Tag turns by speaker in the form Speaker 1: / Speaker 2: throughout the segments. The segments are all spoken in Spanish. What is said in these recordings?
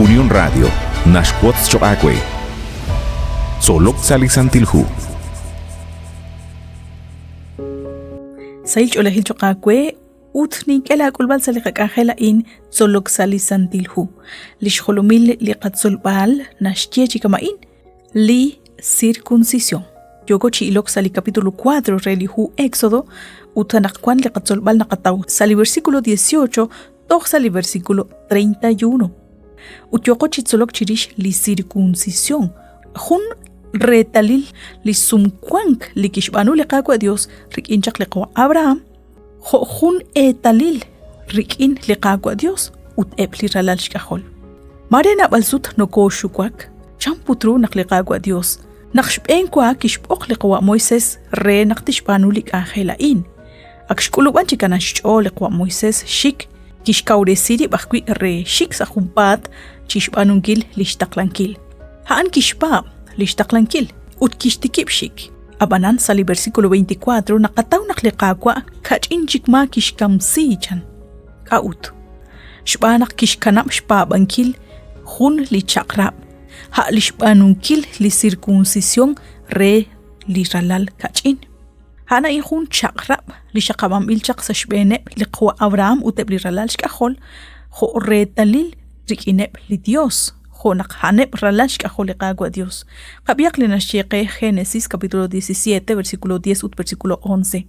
Speaker 1: Unión Radio, Nashquots Choacue. Solok Salisantilhu.
Speaker 2: Sail Cholahil Choacue, Utnik el Akulbal Salikakajela in Solok Salisantilhu. Lishholumil Liqatsolbal, Nashchiachikamain, Li circuncisión. Yogochi ilok sali capítulo 4 relihu Éxodo, utanakwan liqatsolbal nakataw sali versículo 18, toj sali versículo 31. Utyokochi tzolok chirish li circuncisión. Jun retalil li sumkwank li kishbanu liqakwa Dios rikinchak liqwa Abraham. Jun etalil rikin liqakwa Dios ut epli ralal shkahol. Marena balsut no koshukwak, champutru nakliqakwa Dios. Naqshb'en kwa kishb'oq liqwa Moisés re naqtishbanu liq'ajelain. Akshk'uluban chikanaxch'o liqwa Moisés shik kishkawresiri b'ajkwi re shik sa jumpat chishb'anunkil lixtaqlankil. Ha'an kishpab lixtaqlankil ut kishtikib shik. Abanan sali versículo 24 naqataw naqliqakwa kach'in chikma kishkamsichan. Ka'ut. Shb'anaq kishkanab shpabankil jun lichaqrab. Ha lishbanunkil li circuncisión re li ralal kach'in. Hana injun chaqrab li shaqabam ilchaq sa shbeneb li qwa Abraham uteb li ralal shkajol jo re talil rikineb li Dios jo naqhaneb ralal shkajol li qagwa Dios. Qabiaq li nashiqe Génesis capítulo 17 versículo 10 ut versículo 11.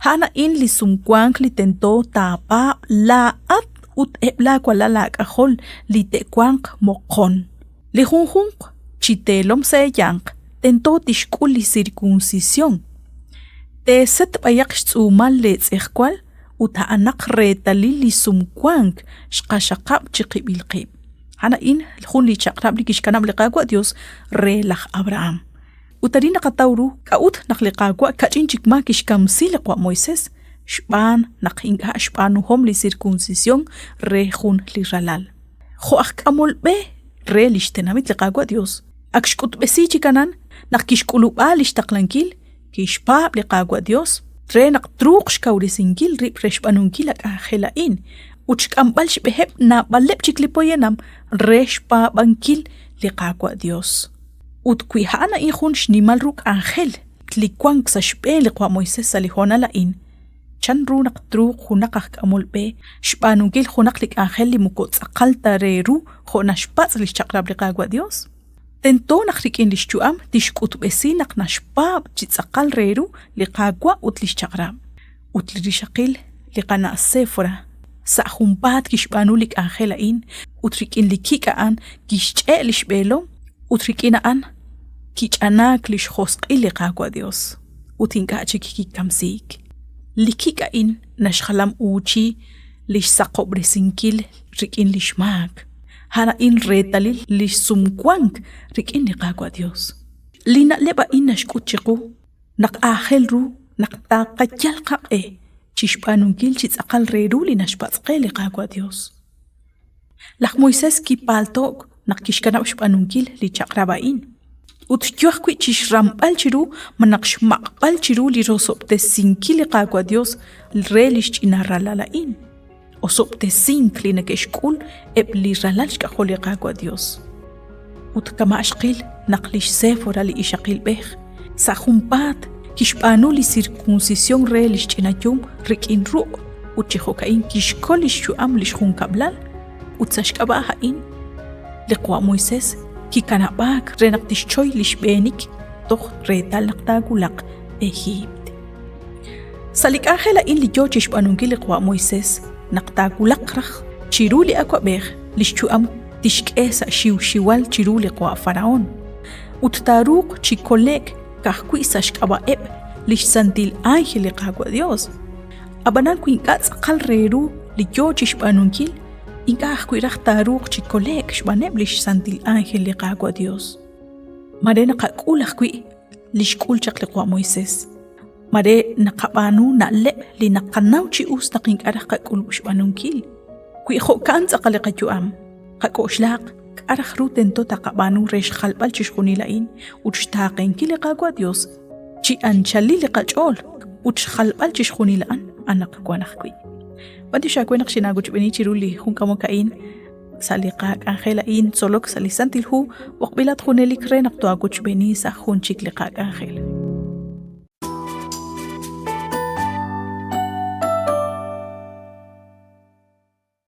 Speaker 2: Hana in li sumkwank li tento tapa la at ut ebla kwa la kajol li tekwank moqon. Li junjunk chitelom se yank tento tishkul li circuncisión. Te set bayak tsumal le tsirkwal uta anak retalil li sumkwank shqashaqab chiqibilqib. Hana in jun li chaqrab li kishkanab li qagwa Dios re laj Abraham. Utarin naqatawru kaut naqliqagwa kachin chikma kishkamsi liqwa Moisés shban naqinga shbanu hom li circuncisión re jun li ralal. Jo akkamul be re lishtenamit liqagwa Dios. Akshkut besi chikanan naqkishkuluba lishtaqlankil kishpab liqagwa Dios. Re naqtruq shkawrisinkil rib reshbanunkil akajelain. Uchkambal shbeheb na baleb chiklipoyenam re shpabankil liqagwa Dios. Utkuihana injun shnimal ruk angel tlikwank sa shbe liqwa Moisés salihona lain. Chan runak truq hunaqaq kamulbe shbanunkil hunaqlik angel li mukotz aqalta reru honashpatz lishchaqrab liqagwa Dios. Tento naqrikin lishchuam tishkutbesi naqnashpab chitzaqal reru liqagwa ut lishchaqrab. Ut lirishaqil liqana Séfora sa jumpat kishbanu lik angelain utrikin likikaan kishch'e lishbelo utrikinaan kich'anak lishjosq'il liqagwa Dios. Utinkachi kikikamsik. Likikain nashkhalam uchi lish saqobresinkil rikin lishmak. Hana in retalil lish sumkwank rikin liqagwa Dios. Lina leba in nashkuchiku naqajelru naqtaqachal qaqe chishbanunkil chitzaqal reru li nashpatzqe liqagwa Dios. Laj Moisés kipaltok naqkishkanab shbanunkil li chaqrabain. Utjuaqwi chishrambal chiru manaqshmaqbal chiru li rosobtesinki liqagwa Dios re lishchinarralalain. Osobtesink li nakeshkul eb li ralal shkajol liqagwa Dios. Utkama ashqil naqlish Séfora li ishaqil bej. Sa jumpat kishbanu li circuncisión re lishchinayum rikin ruq. Utchijokain kishkol lishchuam lishjunkablal. Utsashkaba hain liqwa Moisés kikanabak renaqtishchoy lishbenik toj retal naqtagulaq Egipte. Salik angela in li yochish banunkil liqwa Moisés naqtagulaq raj chiru li akwabej lishchuam tishk'esa shiwal chiru liqwa Faraón. Uttaruq chikolek kajkwi sashk'abaeb lishsantil ángel liqagwa Dios. Abanan kuinkatz aqal reru li yochish banunkil Inkaj kuiraj taruq chikolek shbaneb lish santil ángel liqagwa Dios. Mare naqakulaj kui lishkul chaq liqwa Moisés. Mare naqabanu na'leb li naqanaw chi us naqinkaraj qakul shbanunkil. Kui jokan tzaqaliqayuam. Qakoxlaq k'araj ru tento taqabanu resh khalbal chishkunilain uchtaqenkil liqagwa Dios. Chi anchali liqach'ol uch khalbal chishkunilaan anaqkwanaj kui. Badi shakwe naqshinaguch beni chiruli junkamokain saliqak Angela in solok salisantilhu waqbilat khunelik ren aqtuaguch beni sa khunchik liqak Angela.